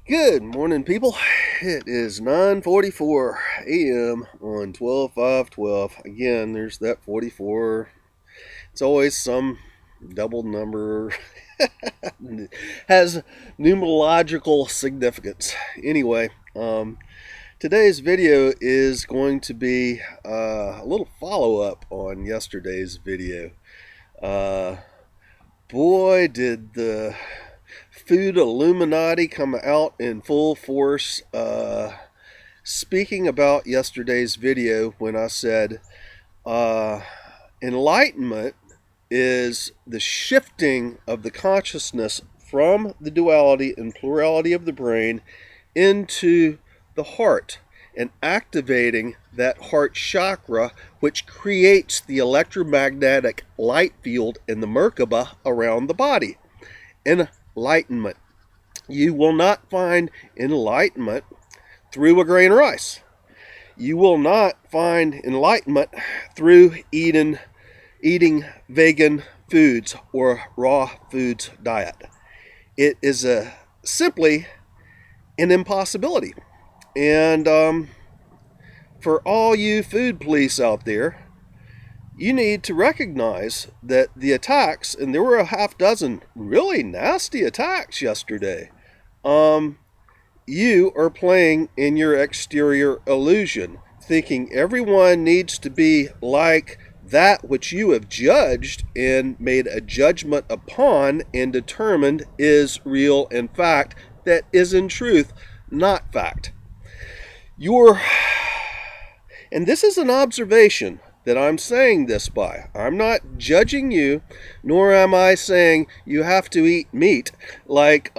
Good morning, people. It is 9:44 a.m. on 12/5/12. Again, there's that 44. It's always some double number. Has numerological significance. Anyway, today's video is going to be a little follow-up on yesterday's video. Boy, did the Food Illuminati come out in full force. Speaking about yesterday's video when I said enlightenment is the shifting of the consciousness from the duality and plurality of the brain into the heart and activating that heart chakra, which creates the electromagnetic light field in the Merkaba around the body. Enlightenment. You will not find enlightenment through a grain of rice. You will not find enlightenment through eating vegan foods or raw foods diet. It is simply an impossibility. And for all you food police out there, you need to recognize that the attacks, and there were a half dozen really nasty attacks yesterday, you are playing in your exterior illusion, thinking everyone needs to be like that which you have judged and made a judgment upon and determined is real and fact that is in truth not fact. And this is an observation that I'm saying this by. I'm not judging you, nor am I saying you have to eat meat like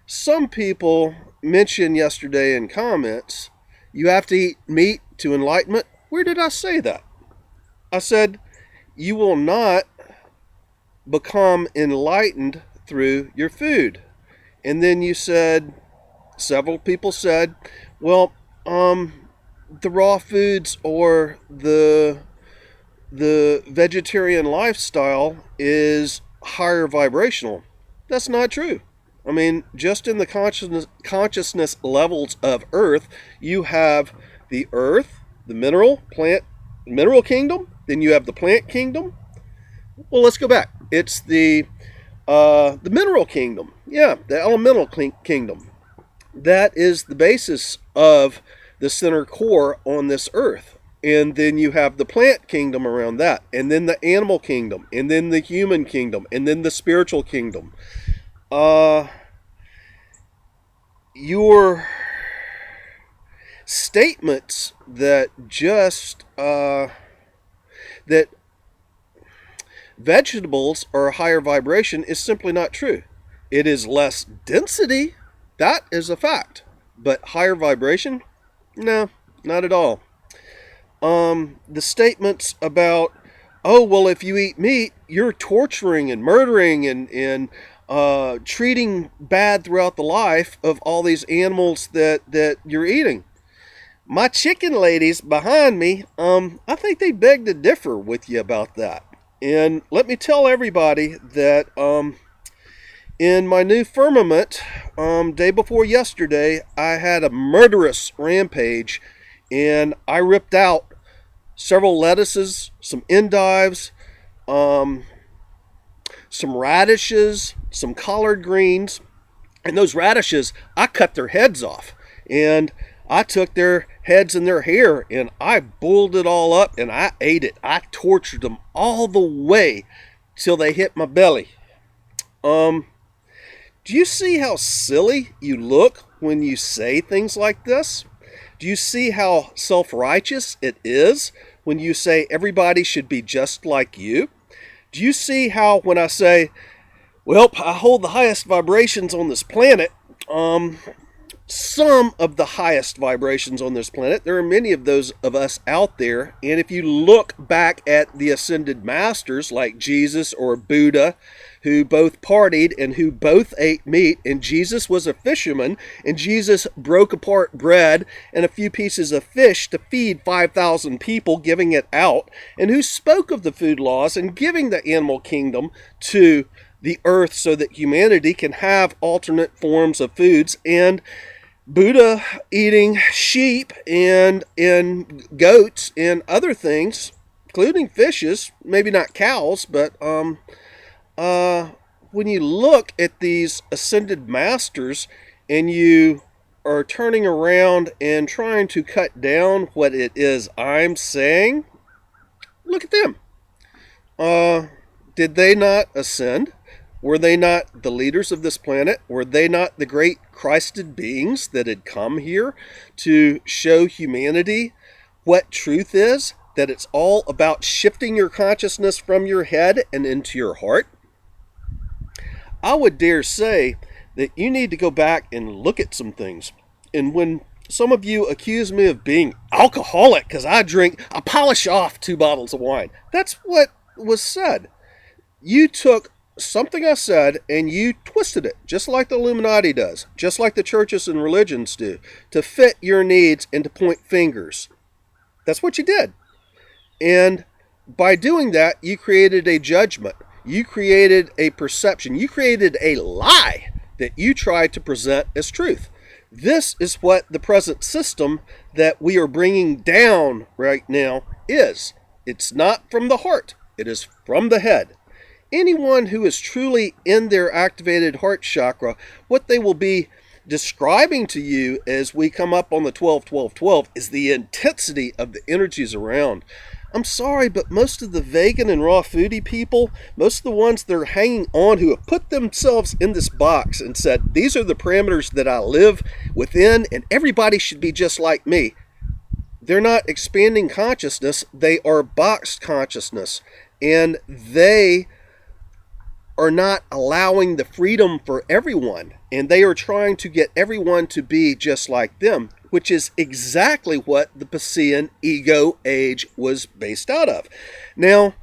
some people mentioned yesterday in comments. You have to eat meat to enlightenment. Where did I say that? I said you will not become enlightened through your food. And then you said, several people said, well, the raw foods or the vegetarian lifestyle is higher vibrational. That's not true. I mean, just in the consciousness levels of Earth, you have the Earth, the mineral kingdom, then you have the plant kingdom. Well, let's go back. It's the mineral kingdom. Yeah, the elemental kingdom. That is the basis of the center core on this earth. And then you have the plant kingdom around that, and then the animal kingdom, and then the human kingdom, and then the spiritual kingdom. Your statements that that vegetables are a higher vibration is simply not true. It is less density. That is a fact. But higher vibration? No, not at all. The statements about, oh, well, if you eat meat, you're torturing and murdering and treating bad throughout the life of all these animals that you're eating. My chicken ladies behind me, I think they beg to differ with you about that. And let me tell everybody that in my new firmament, day before yesterday, I had a murderous rampage, and I ripped out several lettuces, some endives, some radishes, some collard greens, and those radishes, I cut their heads off, and I took their heads and their hair, and I boiled it all up, and I ate it. I tortured them all the way till they hit my belly. Do you see how silly you look when you say things like this? Do you see how self-righteous it is when you say everybody should be just like you? Do you see how when I say, well, I hold the highest vibrations on this planet, some of the highest vibrations on this planet. There are many of those of us out there. And if you look back at the ascended masters like Jesus or Buddha, who both partied and who both ate meat, and Jesus was a fisherman, and Jesus broke apart bread and a few pieces of fish to feed 5,000 people, giving it out, and who spoke of the food laws and giving the animal kingdom to the earth so that humanity can have alternate forms of foods, and Buddha eating sheep and goats and other things, including fishes, maybe not cows, but when you look at these ascended masters and you are turning around and trying to cut down what it is I'm saying, look at them. Did they not ascend? Were they not the leaders of this planet? Were they not the great Christed beings that had come here to show humanity what truth is? That it's all about shifting your consciousness from your head and into your heart? I would dare say that you need to go back and look at some things. And when some of you accuse me of being alcoholic because I polish off 2 bottles of wine, that's what was said. You took something I said and you twisted it, just like the Illuminati does, just like the churches and religions do, to fit your needs and to point fingers. That's what you did. And by doing that, you created a judgment. You created a perception. You created a lie that you tried to present as truth. This is what the present system that we are bringing down right now is. It's not from the heart. It is from the head. Anyone who is truly in their activated heart chakra, what they will be describing to you as we come up on the 12-12-12 is the intensity of the energies around. I'm sorry, but most of the vegan and raw foodie people, most of the ones that are hanging on, who have put themselves in this box and said, these are the parameters that I live within and everybody should be just like me. They're not expanding consciousness. They are boxed consciousness. And they are not allowing the freedom for everyone. And they are trying to get everyone to be just like them, which is exactly what the Piscean ego age was based out of. Now,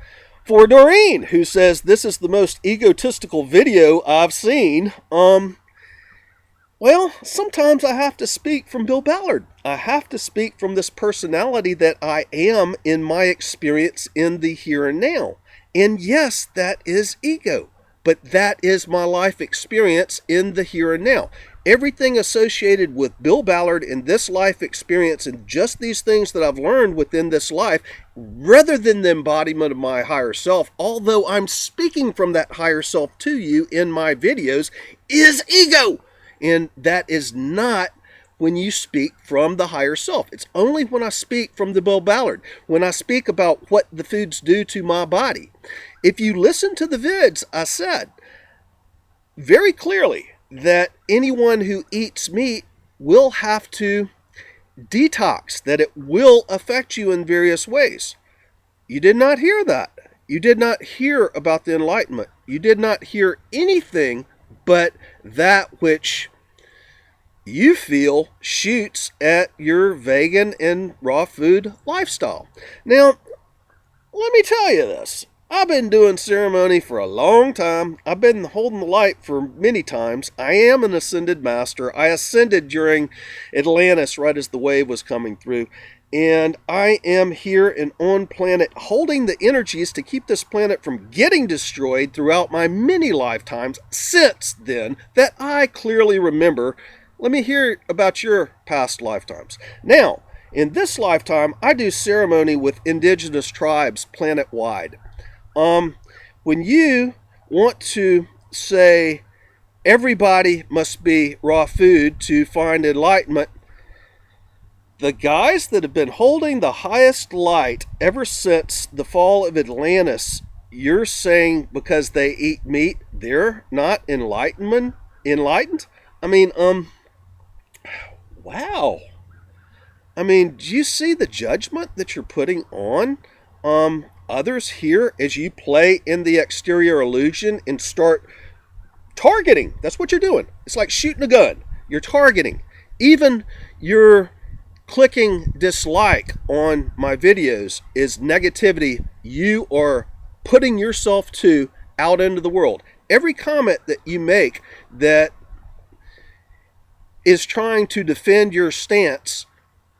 for Doreen, who says this is the most egotistical video I've seen, well, sometimes I have to speak from Bill Ballard. I have to speak from this personality that I am in my experience in the here and now. And yes, that is ego. But that is my life experience in the here and now. Everything associated with Bill Ballard in this life experience and just these things that I've learned within this life, rather than the embodiment of my higher self, although I'm speaking from that higher self to you in my videos, is ego. And that is not when you speak from the higher self. It's only when I speak from the Bill Ballard, when I speak about what the foods do to my body. If you listen to the vids, I said very clearly that anyone who eats meat will have to detox, that it will affect you in various ways. You did not hear that. You did not hear about the enlightenment. You did not hear anything but that which you feel shoots at your vegan and raw food lifestyle. Now, let me tell you this. I've been doing ceremony for a long time. I've been holding the light for many times. I am an ascended master. I ascended during Atlantis right as the wave was coming through. And I am here and on planet holding the energies to keep this planet from getting destroyed throughout my many lifetimes since then that I clearly remember. Let me hear about your past lifetimes. Now, in this lifetime, I do ceremony with indigenous tribes planet-wide. When you want to say everybody must be raw food to find enlightenment, the guys that have been holding the highest light ever since the fall of Atlantis, you're saying because they eat meat, they're not enlightened? I mean, wow. I mean, do you see the judgment that you're putting on others here as you play in the exterior illusion and start targeting? That's what you're doing. It's like shooting a gun. You're targeting. Even your clicking dislike on my videos is negativity you are putting yourself to out into the world. Every comment that you make that is trying to defend your stance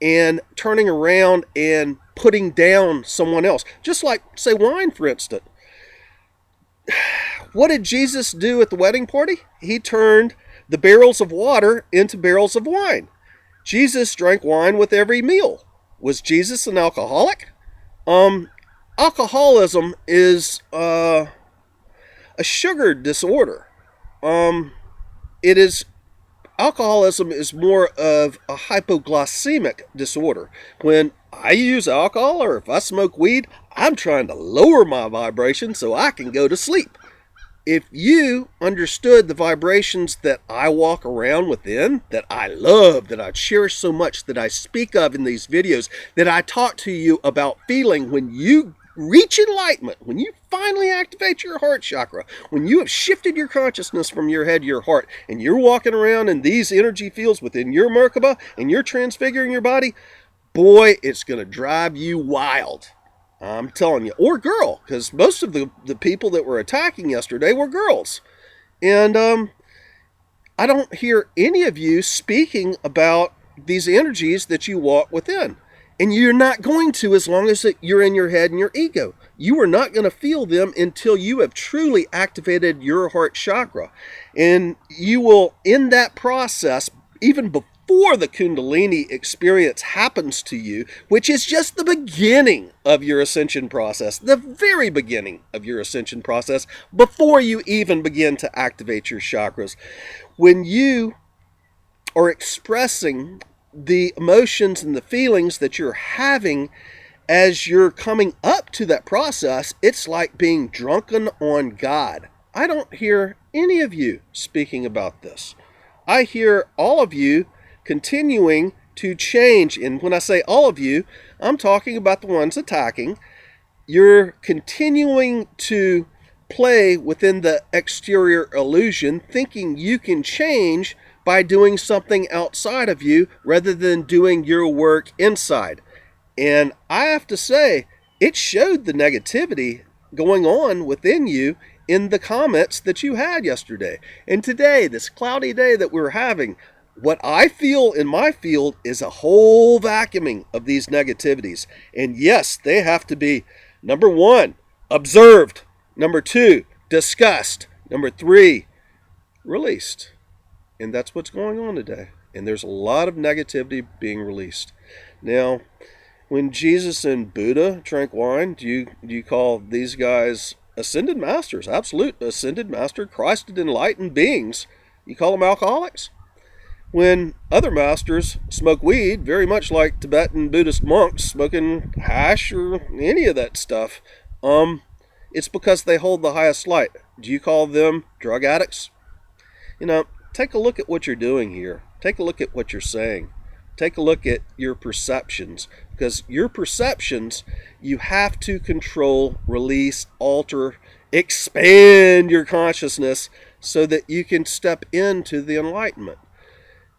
and turning around and putting down someone else. Just like, say, wine, for instance. what did Jesus do at the wedding party? He turned the barrels of water into barrels of wine. Jesus drank wine with every meal. Was Jesus an alcoholic? Alcoholism is a sugar disorder. It is Alcoholism is more of a hypoglycemic disorder. When I use alcohol or if I smoke weed, I'm trying to lower my vibration so I can go to sleep. If you understood the vibrations that I walk around within, that I love, that I cherish so much, that I speak of in these videos, that I talk to you about feeling when you reach enlightenment, when you finally activate your heart chakra, when you have shifted your consciousness from your head to your heart, and you're walking around in these energy fields within your Merkaba, and you're transfiguring your body, boy, it's going to drive you wild. I'm telling you. Or girl, because most of the people that were attacking yesterday were girls. And I don't hear any of you speaking about these energies that you walk within. And you're not going to as long as you're in your head and your ego. You are not going to feel them until you have truly activated your heart chakra. And you will, in that process, even before the Kundalini experience happens to you, which is just the beginning of your ascension process, the very beginning of your ascension process, before you even begin to activate your chakras. When you are expressing the emotions and the feelings that you're having as you're coming up to that process, it's like being drunken on God. I don't hear any of you speaking about this. I hear all of you continuing to change. And when I say all of you, I'm talking about the ones attacking. You're continuing to play within the exterior illusion, thinking you can change by doing something outside of you rather than doing your work inside. And I have to say, it showed the negativity going on within you in the comments that you had yesterday. And today, this cloudy day that we're having, what I feel in my field is a whole vacuuming of these negativities. And yes, they have to be, number 1, observed. Number 2, discussed. Number 3, released. And that's what's going on today. And there's a lot of negativity being released. Now, when Jesus and Buddha drank wine, do you call these guys ascended masters, absolute ascended master, Christed enlightened beings? You call them alcoholics? When other masters smoke weed, very much like Tibetan Buddhist monks smoking hash or any of that stuff, it's because they hold the highest light. Do you call them drug addicts? Take a look at what you're doing here. Take a look at what you're saying. Take a look at your perceptions. Because your perceptions, you have to control, release, alter, expand your consciousness so that you can step into the enlightenment.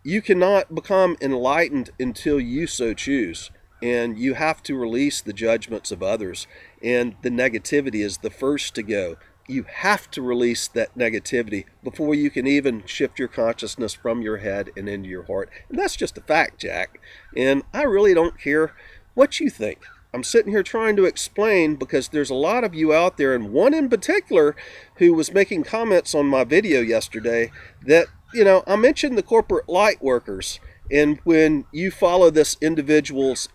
You cannot become enlightened until you so choose. And you have to release the judgments of others. And the negativity is the first to go. You have to release that negativity before you can even shift your consciousness from your head and into your heart. And that's just a fact, Jack. And I really don't care what you think. I'm sitting here trying to explain because there's a lot of you out there, and one in particular who was making comments on my video yesterday that, I mentioned the corporate light workers. And when you follow this individual's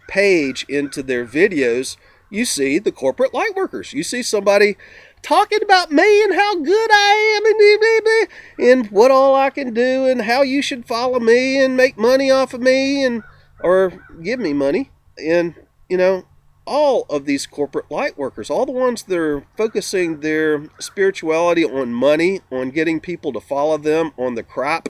page into their videos, you see the corporate light workers. You see somebody talking about me and how good I am and what all I can do and how you should follow me and make money off of me or give me money. And, all of these corporate light workers, all the ones that are focusing their spirituality on money, on getting people to follow them, on the crap,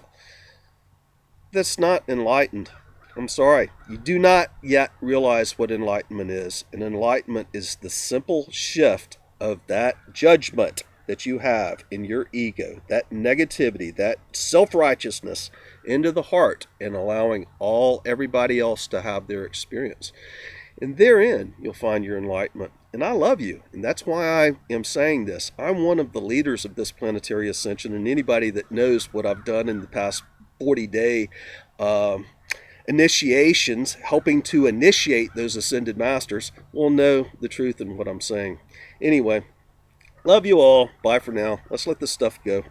that's not enlightened. I'm sorry, you do not yet realize what enlightenment is. And enlightenment is the simple shift of that judgment that you have in your ego, that negativity, that self-righteousness into the heart and allowing everybody else to have their experience. And therein, you'll find your enlightenment. And I love you. And that's why I am saying this. I'm one of the leaders of this planetary ascension. And anybody that knows what I've done in the past 40-day initiations, helping to initiate those ascended masters, will know the truth in what I'm saying. Anyway, Love you all. Bye for now. Let's let this stuff go.